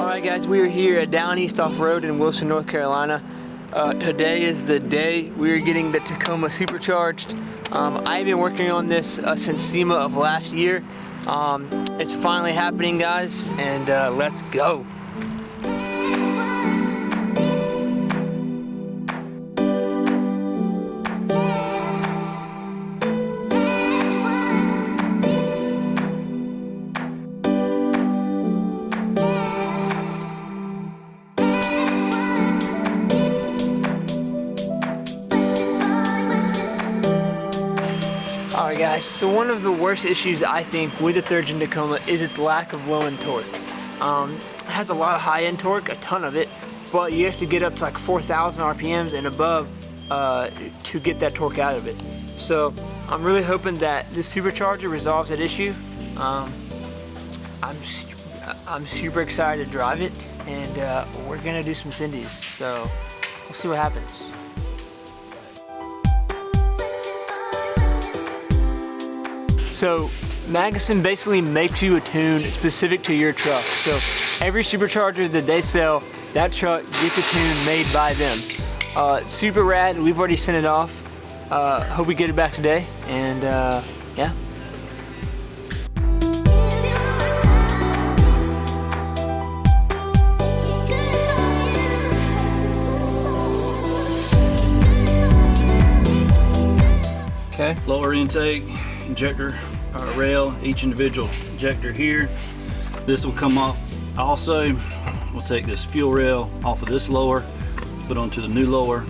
Alright guys, we are here at Down East Off-Road in Wilson, North Carolina. Today is the day we are getting the Tacoma Supercharged. I've been working on this since SEMA of last year. It's finally happening, guys, and let's go. Alright guys, so one of the worst issues I think with the 3rd gen Tacoma is its lack of low-end torque. It has a lot of high-end torque, a ton of it, but you have to get up to like 4,000 RPMs and above to get that torque out of it. So I'm really hoping that this supercharger resolves that issue. I'm super excited to drive it, and we're gonna do some Cindy's, so we'll see what happens. So Magnuson basically makes you a tune specific to your truck. So every supercharger that they sell, that truck gets a tune made by them. Super rad. We've already sent it off. Hope we get it back today. And yeah. Okay. Lower intake, injector rail, each individual injector here. This will come off. Also, we'll take this fuel rail off of this lower, put onto the new lower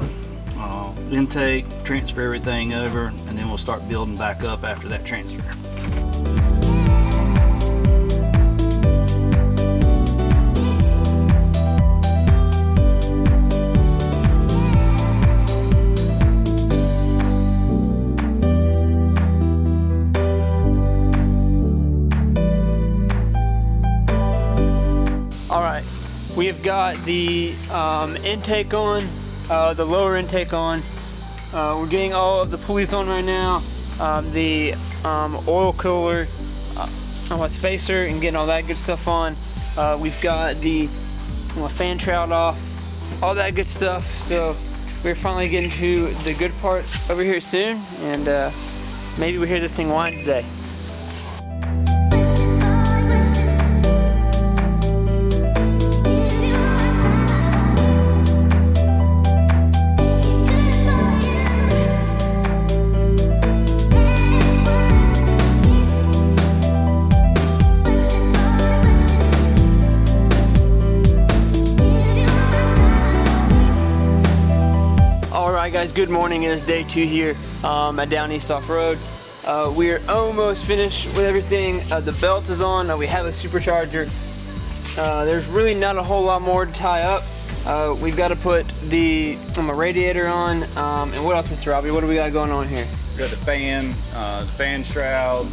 intake, transfer everything over, and then we'll start building back up after that transfer. Alright, we have got the intake on, the lower intake on. We're getting all of the pulleys on right now, the oil cooler, spacer, and getting all that good stuff on. We've got the fan shroud off, all that good stuff. So we're finally getting to the good part over here soon, and maybe we hear this thing whine today. Alright guys, good morning. It is day 2 here at Down East Off-Road. We are almost finished with everything. The belt is on. We have a supercharger. There's really not a whole lot more to tie up. We've got to put the radiator on. And what else, Mr. Robbie? What do we got going on here? We got the fan shroud,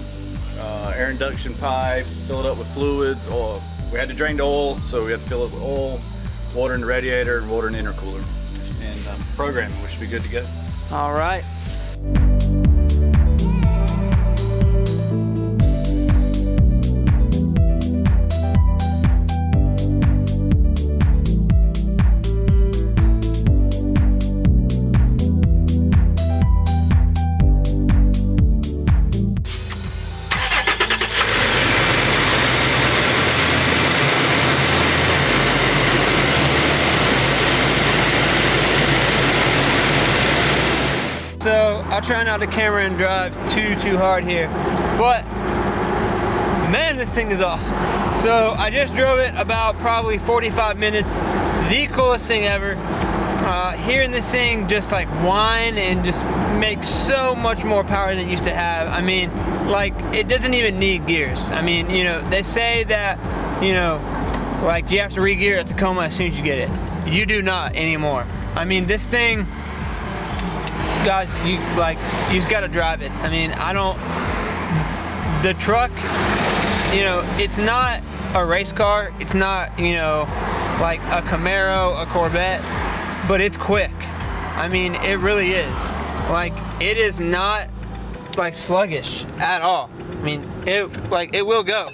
air induction pipe, fill it up with fluids. Oil. We had to drain the oil, so we had to fill it with oil, water in the radiator, and water in the intercooler. And programming, we should be good to go. All right. So I'll try not to camera and drive too hard here, but man, this thing is awesome. So I just drove it about probably 45 minutes. The coolest thing ever. Hearing this thing just like whine and just make so much more power than it used to have. I mean, like, it doesn't even need gears. I mean, you know, they say that, you know, like you have to re-gear a Tacoma as soon as you get it. You do not anymore. I mean, this thing, guys, you just gotta drive it. I mean, the truck, you know, it's not a race car. It's not, you know, like a Camaro, a Corvette, but it's quick. I mean, it really is. Like, it is not like sluggish at all. I mean, it will go.